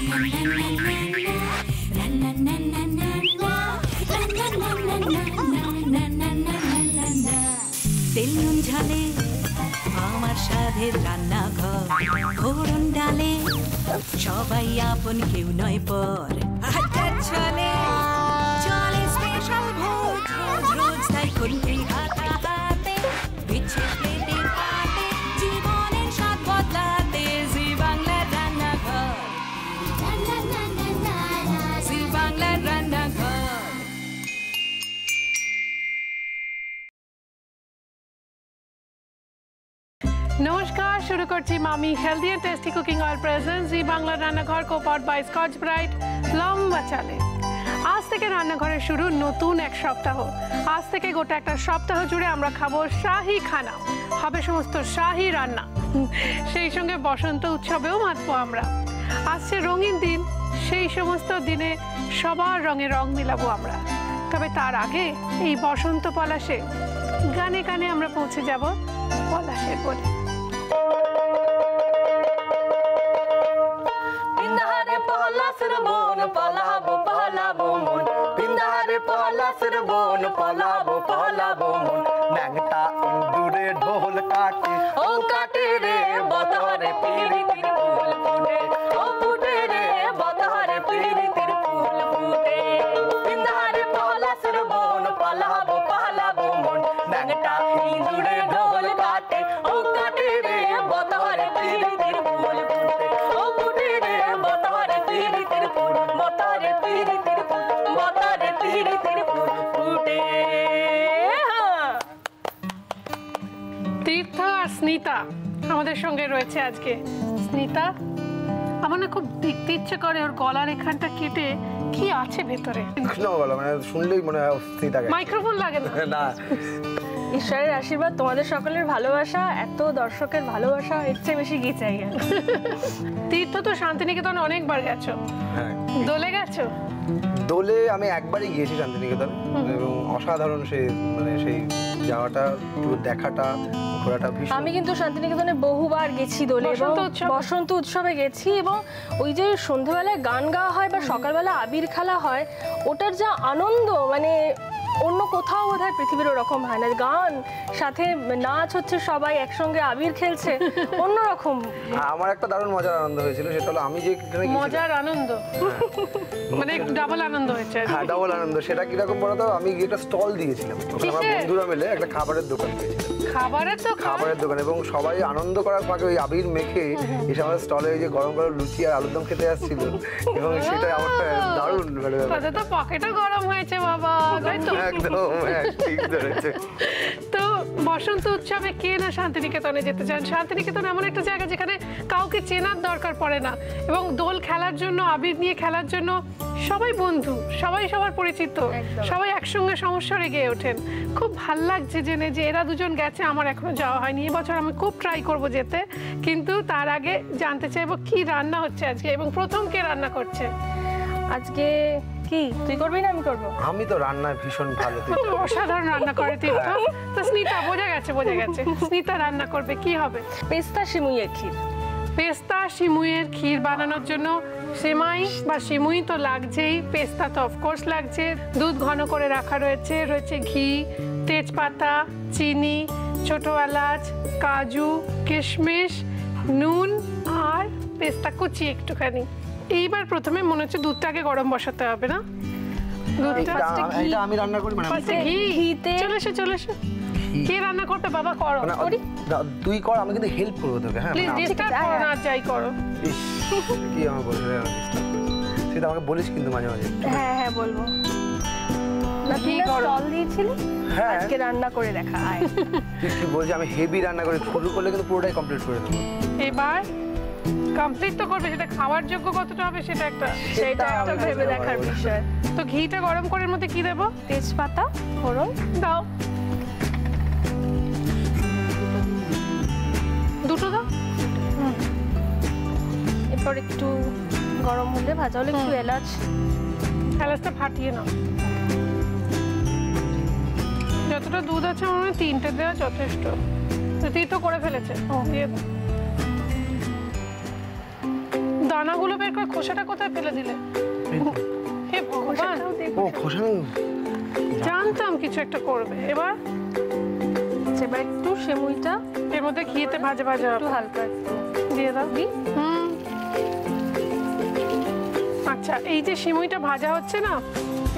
তেল নুন ঝালে আমার সাধের রান্নাঘর, ফোড়ন ডালে সবাই আপন, কেউ নয় পর। চলে চলে স্পেশাল ভোজ, রোজ রোজ তাই খুন্তি হাতে বিচ্ছে প্লেটে পাতে, জীবনের স্বাদ বদলাতে জি বাংলার রান্নাঘর, জি বাংলার রান্নাঘর। নমস্কার, শুরু করছি Emami healthy and tasty cooking oil present Zee Bangla Rannaghar, co-powered by Scotch Brite লম্বা চালে। আজ থেকে রান্নাঘরের শুরু নতুন এক সপ্তাহ। আজ থেকে গোটা একটা সপ্তাহ জুড়ে আমরা খাবো শাহী খানা, হবে সমস্ত শাহী রান্না, সেই সঙ্গে বসন্ত উৎসবেও মাতবো আমরা। আসছে রঙিন দিন, সেই সমস্ত দিনে সবার রঙে রং মিলাবো আমরা। তবে তার আগে এই বসন্ত পলাশে গানে গানে আমরা পৌঁছে যাব পলাশের বনে। পিন্দারে পলাশের বন পলাবো পলাবো মন, পিন্দারে পলাশের বন পলাবো পলাবো মন। ন্যাংটা ইন্দুরে ঢোল কাটে ও কাটে রে বতরে পিরিতির ফুল ফুটে, ও ফুটে রে বতরে পিরিতির ফুল ফুটে। পিন্দারে পলাশের বন পলাবো পলাবো মন, ন্যাংটা ইন্দুরে ঢোল কাটে ও কাটে রে বতরে পিরিতির ফুল ফুটে, ও ফুটে রে বতরে পিরিতির ফুল, বতরে পিরিতির ফুল, বতরে পিরিতির ফুল ফুটে। তীর্থ আর স্নিতা আমাদের সঙ্গে রয়েছে আজকে। স্নিতা, আমার না খুব দেখতে ইচ্ছে করে ওর গলার এখানটা কেটে কি আছে ভেতরে। মানে শুনলেই মনে হয় স্নিতাকে। মাইক্রোফোন লাগে না? না, ঈশ্বরের আশীর্বাদ, তোমাদের সকলের ভালোবাসা, এত দর্শকের ভালোবাসা, এর চেয়ে বেশি কি চাই। তীর্থ তো শান্তিনিকেতনে অনেকবার গেছো, হ্যাঁ দোলে গেছো? দোলে আমি একবারই গিয়েছি শান্তিনিকেতন, এবং অসাধারণ সেই মানে সেই যাওয়াটা, পুরো দেখাটা, ঘোরাটা ভীষণ। আমি কিন্তু শান্তিনিকেতনে বহুবার গেছি দোলে, এবং বসন্ত উৎসবে গেছি, এবং ওই যে সন্ধ্যাবেলায় গান গাওয়া হয় বা সকালবেলা আবির খেলা হয়, ওটার যা আনন্দ মানে অন্য কোথাও বোধহয় পৃথিবীর ওরকম হয় না। গান সাথে নাচ হচ্ছে, সবাই একসঙ্গে আবির খেলছে, অন্যরকম। আমার একটা দারুণ মজার আনন্দ হয়েছিল, সেটা হলো আমি যেখানে মজার আনন্দ মানে ডাবল আনন্দ হয়েছে। হ্যাঁ, ডাবল আনন্দ। সেটা কিরকম বলতো, আমি একটা স্টল দিয়েছিলাম, আমরা বন্ধুরা মিলে একটা খাবারের দোকান দিয়েছিলাম। খাবারের দোকান, এবং সবাই আনন্দ করার ফাঁকে ওই আবির মেখে এসে আমাদের স্টলে ওই যে গরম গরম লুচি আর আলুর দম খেতে আসছিল, এবং সেটা আমার দারুণ তাতে তো পকেটও গরম হয়েছে বাবা, তাই তো? একদম ঠিক ধরেছে। তো বসন্ত উৎসবে কে না শান্তিনিকেতনে যেতে চান? শান্তিনিকেতন এমন একটা জায়গা যেখানে কাউকে চেনার দরকার পড়ে না, এবং দোল খেলার জন্য, আবির নিয়ে খেলার জন্য সবাই বন্ধু, সবাই সবার পরিচিত, সবাই একসঙ্গে সমস্যারে গিয়ে ওঠেন। খুব ভাল লাগছে জেনে যে এরা দুজন গেছে, আমার এখনো যাওয়া হয়নি। এবছর আমি খুব ট্রাই করব যেতে, কিন্তু তার আগে জানতে চাইবো কি রান্না হচ্ছে আজকে, এবং প্রথম কে রান্না করছে আজকে? কি তুই করবি না আমি করবো? আমি তো রান্নায় ভীষণ ভালো, অসাধারণ রান্না করে তীর্থ। তো স্নিতা, বোঝা গেছে স্নিতা রান্না করবে। কি হবে? পেস্তা সিমুইয়ের ক্ষীর। পেস্তা সিমুইয়ের ক্ষীর বানানোর জন্য সেমাই বা সিমুই তো লাগছেই, পেস্তা তো অফকোর্স লাগছে, দুধ ঘন করে রাখা রয়েছে, ঘি, তেজপাতা, চিনি, ছোট এলাচ, কাজু, কিশমিশ, নুন আর পেস্তা কুচি একটুখানি। এইবার প্রথমে মনে হচ্ছে দুধটাকে গরম বসাতে হবে না? এটা আমি রান্না করি, মানে ঘিতে। চলে এসো। কে রান্না করবে বাবা? করো। তুই কর, আমি কিন্তু হেল্প করবো তোকে। হ্যাঁ প্লিজ ডিস্টার্ব করো না, যাই করো। কি আমার বলছিস, সেটা আমাকে বলিস কিন্তু মাঝে মাঝে। হ্যাঁ হ্যাঁ বলবো। কি স্টল দিয়েছিলি? হ্যাঁ, আজকে রান্না করে দেখা। তুই কি বলছিস? আমি হেভি রান্না করে শুরু করলে কিন্তু পুরোটাই কমপ্লিট করে দেবো। এবার কমপ্লিট তো করবে, সেটা খাওয়ার যোগ্য কতটা হবে সেটা একটা ভেবে দেখার বিষয়। তো ঘিটা গরম করার মধ্যে কি দেবো? তেজপাতা, ফোড়ন দাও, দুটো দাও। এরপর একটু গরম হলে, ভাজা হলে একটু এলাচটা ফাটিয়ে নাও। যতটা দুধ আছে আমার মনে হয় 3টে দেওয়া যথেষ্ট। তুই তো করে ফেলেছে, দিয়ে দাও। দানাগুলো বের করে খোসাটা কোথায় ফেলে দিলে? হে ভগবান, ও খোসা জানতাম কিছু একটা করবে। এবার একটু সেমুইটা এর মধ্যে ঘিতে ভাজা ভাজা একটু হালকা একটু দিয়ে দাও। আচ্ছা, এই যে সিমুইটা ভাজা হচ্ছে না,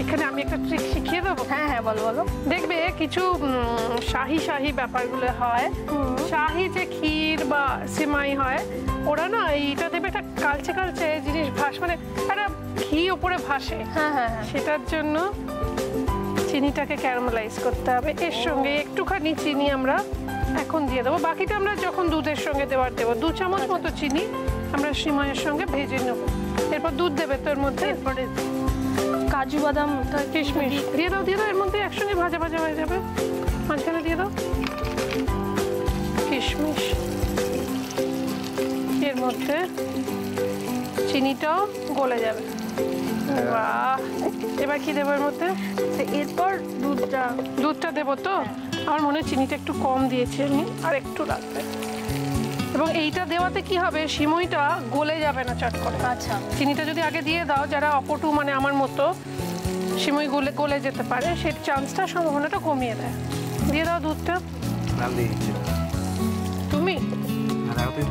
এখানে আমি একটা ট্রিক শিখিয়ে দেবো। হ্যাঁ হ্যাঁ, বলো বলো। দেখবে কিছু শাহি শাহি ব্যাপারগুলো হয়, শাহি যে ক্ষীর বা সিমাই হয়, ওরা না এইটা দেবে একটা কালচে কালচে জিনিস মানে একটা ঘি ওপরে ভাসে। হ্যাঁ হ্যাঁ, সেটার জন্য চিনিটাকে ক্যারামেলাইজ করতে হবে। এর সঙ্গে একটুখানি চিনি আমরা এখন দিয়ে দেবো, বাকিটা আমরা যখন দুধের সঙ্গে দেবো। 2 চামচ মতো চিনি আমরা সিমাইয়ের সঙ্গে ভেজে নেবো। এরপর দুধ দেবে তোর মধ্যে, এরপরে কাজু বাদাম কিশমিশ দিয়ে দাও এর মধ্যে একসঙ্গে ভাজা ভাজা হয়ে যাবে। মাঝখানে দিয়ে দাও কিশমিশ, এর মধ্যে চিনিটাও গলে যাবে। বাহ, এবার কি দেবো এর মধ্যে? এরপর দুধটা দেবো তো। আমার মনে হয় চিনিটা একটু কম দিয়েছি আমি, আর একটু লাগবে। এবং এইটা দেওয়াতে কি হবে, সিমইটা গলে যাবে না চট করে। আচ্ছা, চিনিটা যদি আগে দিয়ে দাও, যারা অপটু মানে আমার মতো সিমই গলে যেতে পারে, সেই চান্সটা সম্ভাবনাটা কমিয়ে দেয়। দিয়ে দাও দুধটা। তুমি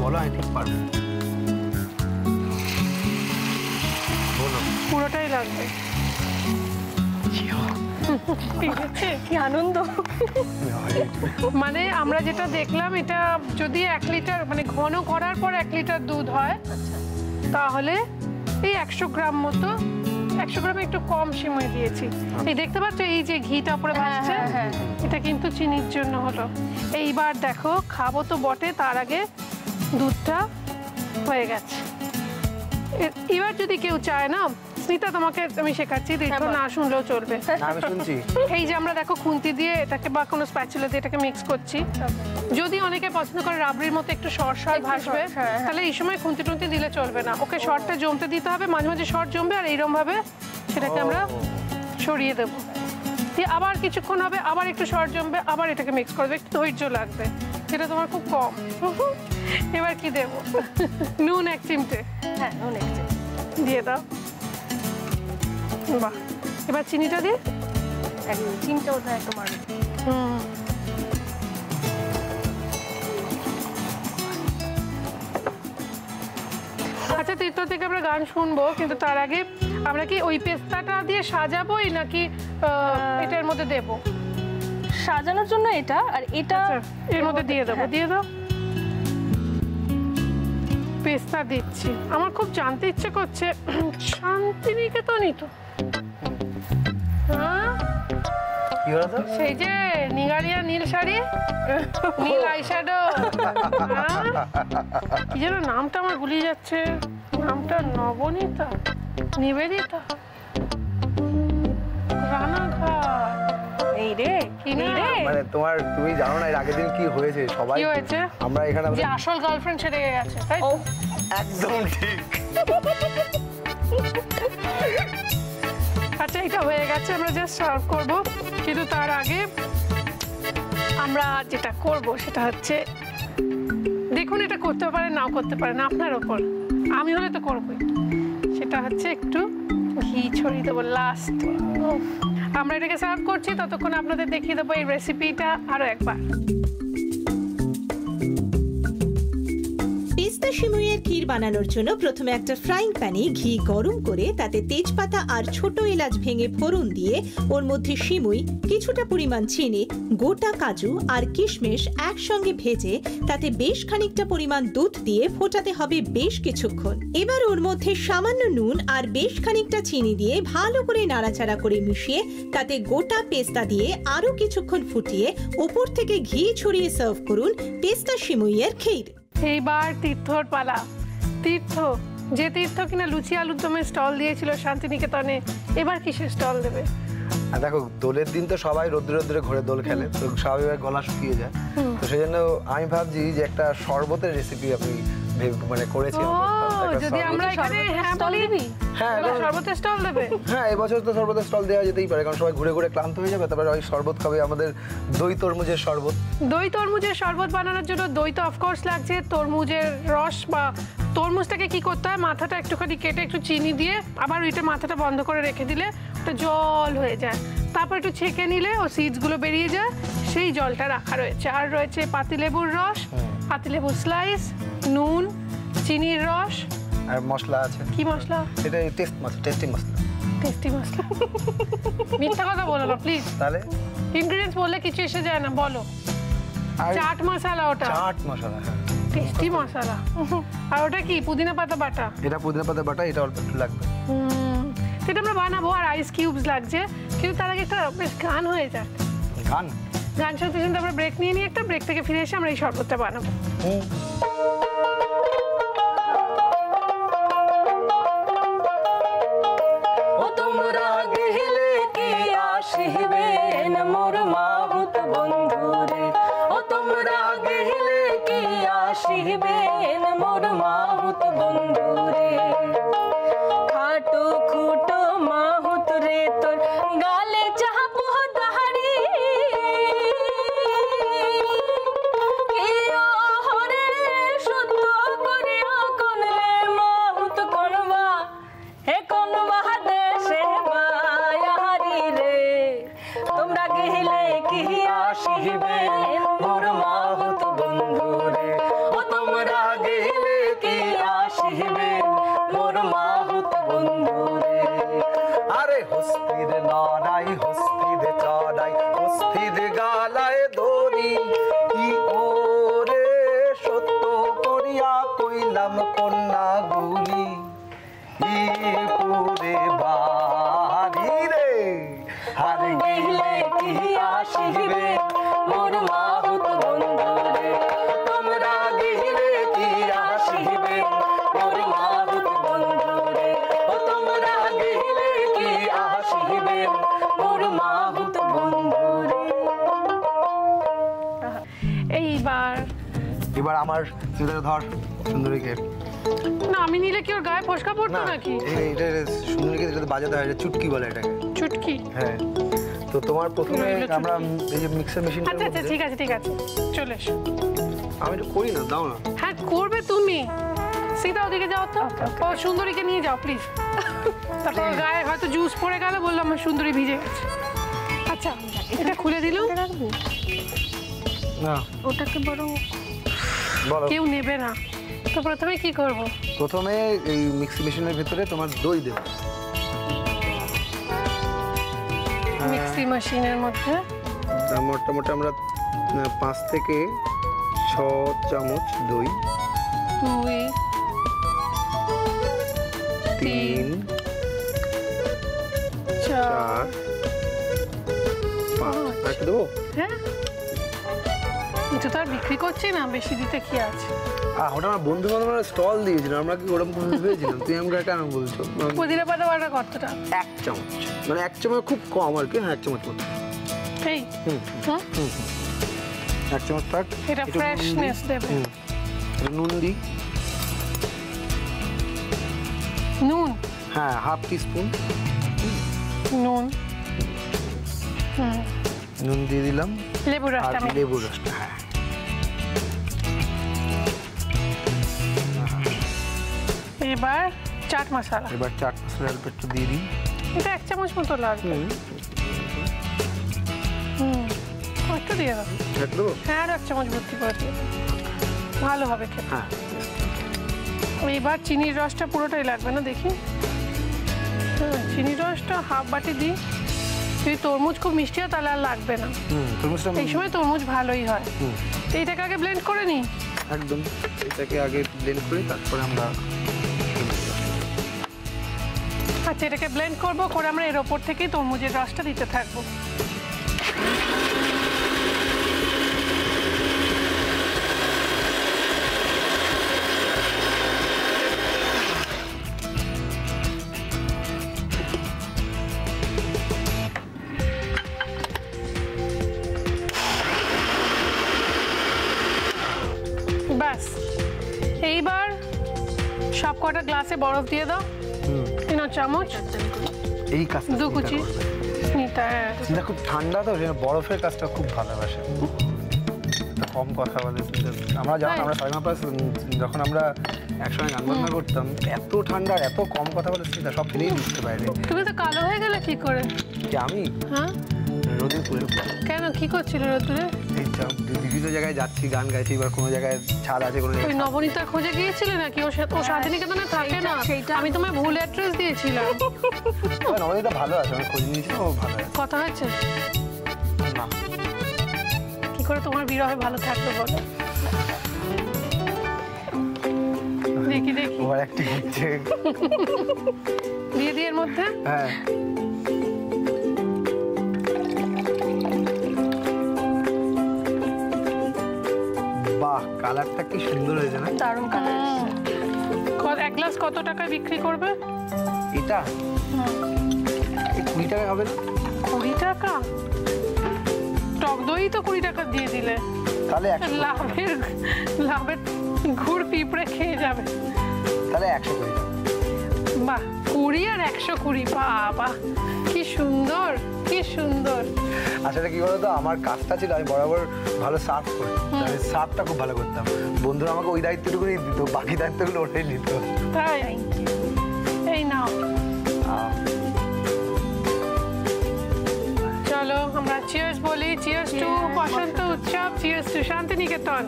বলো, আমি ঠিক পারবো। পুরোটাই লাগবে। কি আনন্দ। মানে আমরা যেটা দেখলাম, এটা যদি 1 লিটার মানে ঘন করার পর 1 লিটার দুধ হয়, তাহলে এই 100 গ্রাম মতো, 100 গ্রামে একটু কম সিমই দিয়েছি। এই দেখতে পাচ্ছ এই যে ঘিটা উপরে ভাসছে, এটা কিন্তু চিনির জন্য হলো। এইবার দেখো, খাবো তো বটে, তার আগে দুধটা হয়ে গেছে। এবার যদি কেউ চায় না, স্মিতা তোমাকে আমি শেখাচ্ছি, দেখো না শুনলেও চলবে। আমি শুনছি। এই যে আমরা দেখো খুন্তি দিয়ে এটাকে বা কোনো স্প্যাচুলা দিয়ে এটাকে মিক্স করছি। যদি অনেকে পছন্দ করে রাবড়ির মতো একটু সর ভাসবে, তাহলে এই সময় খুন্তি টুন্তি দিলে চলবে না, ওকে সরটা জমতে দিতে হবে। মাঝে মাঝে সর জমবে, আর এইরকম ভাবে সেটাকে আমরা সরিয়ে দেবো। দিয়ে আবার কিছুক্ষণ হবে, আবার একটু সর জমবে, আবার এটাকে মিক্স করবে। একটু ধৈর্য লাগবে, সেটা তোমার খুব কম। এবার কি দেবো? নুন 1 চিমটে। হ্যাঁ, নুন 1 চিমটে দিয়ে দাও। বাহ, এবার চিনিটা দিয়ে 1 চিমটে ওটা তোমার। আচ্ছা, তীর্থ থেকে আমরা গান শুনবো, কিন্তু তার আগে আমরা কি ওই পেস্তাটা দিয়ে সাজাবোই নাকি এটার মধ্যে দেবো? সাজানোর জন্য এটা, আর এটা এর মধ্যে দিয়ে দেবো। দিয়ে দাও। পেস্তা দিচ্ছি। আমার খুব জানতে ইচ্ছে করছে, শান্তিনিকেতনই তো? হ্যাঁ, সেই যে নিগারিয়া নীল শাড়ি, নীল আইশ্যাডো, কি যেন নামটা আমার ভুলে যাচ্ছে, নামটা নবনীতা, নিবেদিতা, রানাঘাট। এই রে, কি রে, মানে তুমি জানো না এর আগের দিন কি হয়েছে? সবাই কি হয়েছে? আমরা এখানে যে আসল গার্লফ্রেন্ড ছেড়ে গেছে, তাই? ও একদম ঠিক। আচ্ছা, এটা হয়ে গেছে, আমরা জাস্ট সার্ভ করব। কিন্তু তার আগে আমরা যেটা করব সেটা হচ্ছে, দেখুন এটা করতে পারে নাও করতে পারে না, আপনার ওপর। আমি হলে তো করবই। সেটা হচ্ছে একটু ঘি ছড়িয়ে দেবো লাস্ট। আমরা এটাকে সার্ভ করছি, ততক্ষণ আপনাদের দেখিয়ে দেবো এই রেসিপিটা আরো একবার। পেস্তা সিমইয়ের ক্ষীর বানানোর জন্য প্রথমে একটা ফ্রাইং প্যানে ঘি গরম করে তাতে তেজপাতা আর ছোট এলাচ ভেঙে ফোড়ন দিয়ে ওর মধ্যে সিমই, কিছুটা পরিমাণ চিনি, গোটা কাজু আর কিশমিশ একসঙ্গে ভেজে তাতে বেশ খানিকটা পরিমাণ দুধ দিয়ে ফোটাতে হবে বেশ কিছুক্ষণ। এবার ওর মধ্যে সামান্য নুন আর বেশ খানিকটা চিনি দিয়ে ভালো করে নাড়াচাড়া করে মিশিয়ে তাতে গোটা পেস্তা দিয়ে আরো কিছুক্ষণ ফুটিয়ে ওপর থেকে ঘি ছড়িয়ে সার্ভ করুন পেস্তা সিমইয়ের ক্ষীর। এইবার তীর্থর পালা। তীর্থ, যে তীর্থ কিনা লুচি আলুর দমের স্টল দিয়েছিল শান্তিনিকেতনে, এবার কিসের স্টল দেবে? আর দেখো, দোলের দিন তো সবাই রোদ্রে ঘরে দোল খেলে, তো স্বাভাবিকভাবে গলা শুকিয়ে যায়। তো সেই জন্য আমি ভাবছি যে একটা শরবতের রেসিপি আপনি মানে করেছি। যদি আমরা এখানে হ্যাঁ বলি, হ্যাঁ শরবতের স্টল দেবে। হ্যাঁ, এবছর তো শরবতের স্টল দেওয়া যেতেই পারে, কারণ সবাই ঘুরে ঘুরে ক্লান্ত হয়ে যাবে। তারপরে ওই শরবত খাবে, আমাদের দই তরমুজের শরবত। দই তরমুজের শরবত বানানোর জন্য দই তো অফকোর্স লাগছে, তরমুজের রস বা তরমুজ তরমুজটাকে কি করতে হয়, মাথাটা একটুখানি কেটে একটু চিনি দিয়ে আবার ওইটা মাথাটা বন্ধ করে রেখে দিলে ওটা জল হয়ে যায়, তারপর একটু ছেঁকে নিলে ও সিডসগুলো বেরিয়ে যায়, সেই জলটা রাখা রয়েছে। আর রয়েছে পাতিলেবুর রস, পাতিলেবুর স্লাইস, নুন, চিনির রস আর মশলা আছে। কি মশলা? এটা টেস্টি মশলা। টেস্টি মশলা? মিথ্যা কথা বলো না প্লিজ। তাহলে ইনগ্রেডিয়েন্টস বললে কিছু এসে যায় না, বলো। চাট মশলা ওটা। চাট মশলা, হ্যাঁ। টেস্টি মশলা। আর ওটা কি পুদিনা পাতা বাটা? এটা পুদিনা পাতা বাটা, এটা অল্প একটু লাগবে। সেটা আমরা বানাবো, আর আইস কিউবস লাগছে, কিন্তু তার আগে একটা বেশ গান হয়ে যাক। গান শুনতে শুনতে আমরা ব্রেক নিয়ে নিই একটা, ব্রেক থেকে ফিরে এসে আমরা এই শরবতটা বানাবো। ও তোমরা গেলে কি আসিবেন মোর মাহুত বন্ধুরে, ও তোমরা গেলে কি আসিবেন মোর মাহুত বন্ধুরে। খাটো খুটো মাহুত রে তোর গালে চাপো দাড়ি, কিও হরে সত্য করিয়া কোনলে মাহুত করবা, হে কোনবা দেশে বায়ারি রে। তোমরা গেলে কি আসিবে মোর মাহুত বন্ধুরে, ও তোমরা গেলে কি আসিবে মোর মাহুত বন্ধুরে। আরে হস্তির নড়াই, হস্তির চড়াই, হস্তির গালায় দড়ি, কি ওরে সত্য করিয়া কইলাম কন্যা গুলি, পুরে বাড়ি রে। আর গেলে কি আসিবে মোর মাহুত বন্ধুরে, তোমরা গেলে কি আসিবে মোর মাহুত বন্ধুরে, ও তোমরা গেলে কি আসিবে মোর মাহুত বন্ধুরে। এইবার আমার চুলের ধর সুন্দরীকে। না, আমি নিলে কি ওর গায়ে ফসকা পড়তো নাকি? এটা সুন্দরীকে যেটা বাজাতে হয়, চুটকি বলে এটাকে। চুটকি? হ্যাঁ। তো তোমার প্রথমে আমরা এই যে মিক্সার মেশিন। আচ্ছা আচ্ছা, ঠিক আছে ঠিক আছে, চলে এসো। আমি তো করি না, দাও না। হ্যাঁ করবে তুমি, সিধা ওদিকে যাও তো, ও সুন্দরীকে নিয়ে যাও প্লিজ। তারপর গায়ে হয়তো জুস পড়ে গেল, বললাম আমার সুন্দরী ভিজে গেছে। আচ্ছা, এটা খুলে দিল না, ওটাকে বরং বলো। কেউ নেবে না। তো প্রথমে কি করব? প্রথমে এই মিক্সি মেশিনের ভিতরে তোমার দই দেবে। মিক্সি মেশিনের মধ্যে মোটামুটি আমরা 5 থেকে 6 চামচ দই, 2 3 4 5 একটু দেবো। হ্যাঁ, এটা তো আর বিক্রি করছি না, বেশি দিতে কি আছে। ওটা আমার বন্ধু বান্ধবরা স্টল দিয়েছিল, আমরা কি ওরকম কোনো ভেবেছিলাম? তুই আমাকে কেন বলছো? পুদিনা পাতা বাটা কতটা? 1 চামচ, মানে 1 চামচ খুব কম আর কি। হ্যাঁ, 1 চামচ মতো। এই 1 চামচ থাক। এটা ফ্রেশনেস দেবে। নুন দিই। নুন? হ্যাঁ, হাফ টিস্পুন নুন। নুন দিয়ে দিলাম। লেবুর রসটা? লেবুর রসটা, হ্যাঁ। এবার চাট মশলা। এবার চাট মশলা অল্প একটু দিয়ে দিই। এটা 1 চামচ মতো লাগবে। একটু দিয়ে দাও। একটু? হ্যাঁ, আর 1 চামচ ভর্তি করে দিও, ভালো হবে খেতে। হ্যাঁ। এবার চিনির রসটা পুরোটাই লাগবে না, দেখি। চিনির রসটা হাফ বাটি দিই। যদি তরমুজ খুব মিষ্টি হয় তাহলে আর লাগবে না। এই সময় তরমুজ ভালোই হয়। তো এইটাকে আগে ব্লেন্ড করে নিই। একদম, এটাকে আগে ব্লেন্ড করি, তারপরে আমরা। আচ্ছা, এটাকে ব্লেন্ড করবো, করে আমরা এর ওপর থেকেই তরমুজের রসটা দিতে থাকবো। ব্যাস, এইবার সব কটা গ্লাসে বরফ দিয়ে দাও। 3 চামচ। এই কাজটা 2 কুচি নিতে। এটা খুব ঠান্ডা তো, বরফের কাজটা খুব ভালোবাসে। কম কথা বলে। আমরা যখন সাইমা প্লাস যখন আমরা একসময় গান বাজনা করতাম, এত ঠান্ডা আর এত কম কথা বলে সেটা সব ফেলেই বুঝতে পারি। তুমি তো কালো হয়ে গেলে কি করে? কি আমি? হ্যাঁ, রোদে পুড়ে। কেন, কি করছিল রোদে? এই বিভিন্ন জায়গায় যাচ্ছি, গান গাইছি, এবার কোনো জায়গায় ছাদ আছে, কোনো জায়গায় নবনীতার খোঁজে গিয়েছিলে নাকি? ও শান্তিনিকেতনে থাকে না, আমি তোমায় ভুল অ্যাড্রেস দিয়েছিলাম। নবনীতা ভালো আছে, আমি খোঁজ নিয়েছিলাম, ও ভালো আছে। কথা হয়েছে না। কি করে তোমার বিরহে ভালো থাকবে বলো? দেখি দেখি ওর একটা হচ্ছে দিয়ে দিয়ে এর মধ্যে। হ্যাঁ, বাহ, কালারটা কি সুন্দর হয়েছে না? দারুণ কালার। এক গ্লাস কত টাকায় বিক্রি করবে এটা? এই 20 টাকা হবে না? 20 টাকা? টক দই তো 20 টাকা দিয়ে দিলে, তাহলে লাভের ঘুর পিঁপড়ে খেয়ে যাবে। তাহলে 120 টাকা। বাহ, 20 আর 120, বাবা কি সুন্দর, কি সুন্দর। আসলে কি বলতো, আমার কাজটা ছিল আমি বরাবর ভালো সার্ভ করি, আমি সার্ভটা খুব ভালো করতাম। বন্ধুরা আমাকে ওই দায়িত্বটুকুই দিত, বাকি দায়িত্বগুলো ওটাই নিত। তাই? এই নাও, চলো আমরা চিয়ার্স বলি। চিয়ার্স টু বসন্ত উৎসব, চিয়ার্স টু শান্তিনিকেতন।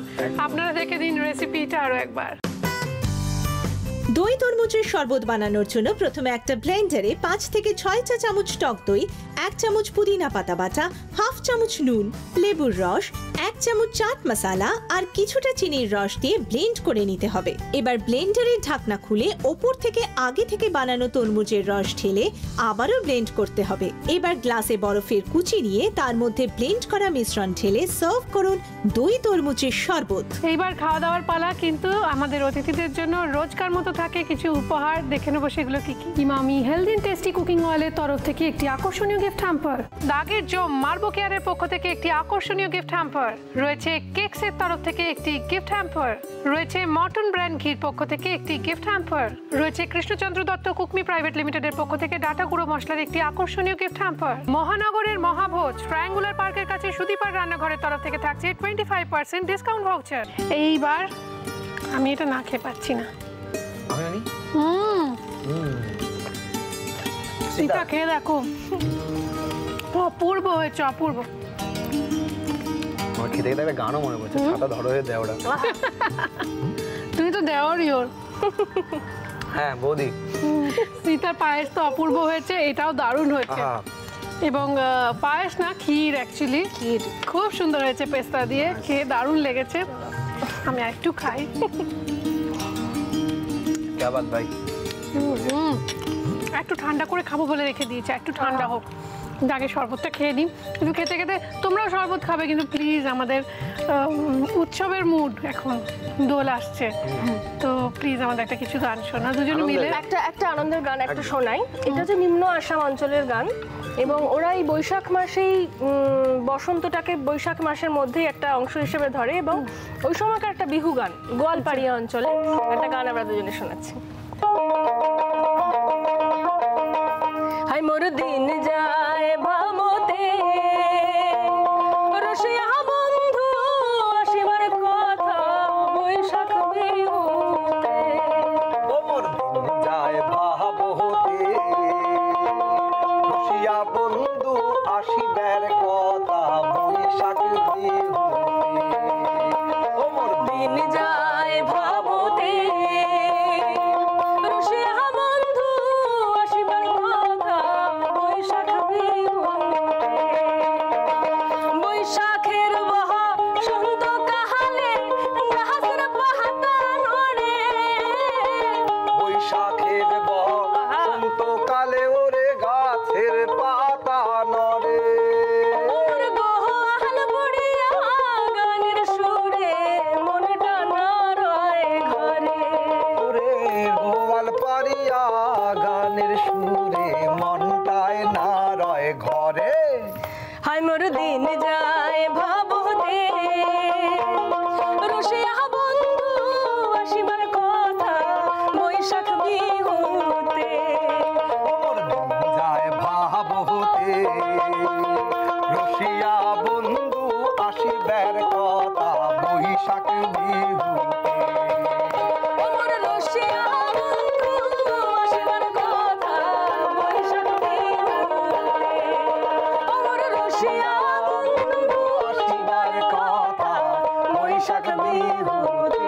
আপনারা দেখে দিন রেসিপিটা আরো একবার। দই তরমুজের শরবত বানানোর জন্য প্রথমে একটা ব্লেন্ডারে 5 থেকে 6 চা চামচ টক দই, 1 চামচ পুদিনা পাতা বাটা, হাফ চামচ নুন, লেবুর রস, 1 চামচ চাট মশলা আর কিছুটা চিনির রস দিয়ে ব্লেন্ড করে নিতে হবে। এবার ব্লেন্ডারের ঢাকনা খুলে ওপর থেকে আগে থেকে বানানো তরমুজের রস ঢেলে আবারও ব্লেন্ড করতে হবে। এবার গ্লাসে বরফের কুচি নিয়ে তার মধ্যে ব্লেন্ড করা মিশ্রণ ঢেলে সার্ভ করুন দই তরমুজের শরবত। এইবার খাওয়া দাওয়ার পালা, কিন্তু আমাদের অতিথিদের জন্য রোজকার মতো থাকে কিছু উপহার। দেখে নেবো সেগুলো কি কি। Emami healthy and tasty cooking অয়েলের তরফ থেকে একটি আকর্ষণীয় গিফট হ্যাম্পার, দাগের জম মার্বো কেয়ারের পক্ষ থেকে একটি আকর্ষণীয় গিফট হ্যাম্পার রয়েছে, কেকসের তরফ থেকে একটি গিফট হ্যাম্পার রয়েছে, মটন ব্র্যান্ড ঘির পক্ষ থেকে একটি গিফট হ্যাম্পার রয়েছে, কৃষ্ণচন্দ্র দত্ত কুকমি প্রাইভেট লিমিটেডের পক্ষ থেকে ডাটা গুঁড়ো মশলার একটি আকর্ষণীয় গিফট হ্যাম্পার। মহানগরের মহাভোজ ট্রায়াঙ্গুলার পার্কের কাছে সুদীপার রান্নাঘরের তরফ থেকে থাকছে 25% ডিসকাউন্ট ভাউচার। এইবার আমি এটা না খেয়ে পাচ্ছি না। সীতা খেয়ে দেখো, অপূর্ব হয়েছে, অপূর্ব। আমার খেতে খেতে একটা গানও মনে পড়ছে, ছাতা ধরো হয়ে দেওয়া। তুমি তো দেওয়ারই ওর। হ্যাঁ বৌদি, সীতার পায়েস তো অপূর্ব হয়েছে, এটাও দারুণ হয়েছে। এবং পায়েস না, ক্ষীর, অ্যাকচুয়ালি ক্ষীর খুব সুন্দর হয়েছে, পেস্তা দিয়ে, খেয়ে দারুণ লেগেছে। আমি একটু খাই। ভাই একটু ঠান্ডা করে খাবো বলে রেখে দিয়েছে, একটু ঠান্ডা হোক, আগে শরবতটা খেয়ে নিই। কিন্তু খেতে খেতে তোমরাও শরবত খাবে, কিন্তু প্লিজ, আমাদের উৎসবের মুড এখন, দোল আসছে, তো প্লিজ আমাদের একটা কিছু গান শোনা দুজনে মিলে। একটা আনন্দের গান একটু শোনাই। এটা হচ্ছে নিম্ন আসাম অঞ্চলের গান, এবং ওরা এই বৈশাখ মাসেই বসন্তটাকে বৈশাখ মাসের মধ্যেই একটা অংশ হিসেবে ধরে, এবং ওই সময়কার একটা বিহু গান, গোয়ালপাড়িয়া অঞ্চলে একটা গান আমরা দুজনে শোনাচ্ছি। হাই মোর দিন যায় ভামতে, রসিয়া বন্ধু আসিবার কথা বৈশাখ বিহুতে। ও মোর দিন যায় ভাবতে, রসিয়া বন্ধু আসিবার কথা বৈশাখ বিহুতে। ও মোর দিন যায় ভাবতে, রসিয়া বন্ধু আসিবার কথা বৈশাখ বিহুতে। বৈশাখের বসন্ত কাহালে গাছের পাতা নড়ে, বৈশাখের বসন্ত কালে ওরে গাছের পাতা নড়ে। ওর গোহাল বুড়িয়া গানের সুরে মনটা না রয় ঘরে। ওরে গোয়াল পারিয়া গানের সুরে মনটায় না রয় ঘরে। হাই মোর দিন যায় ভাবতে, রসিয়া বন্ধু আসিবার কথা বৈশাখ বিহুতে। মোর দিন যায় ভাবতে, রসিয়া বন্ধু আসিবার কথা বৈশাখ বিহুতে। মোর বসিয়া বন্ধু আসিবার কথা বৈশাখ বিহুতে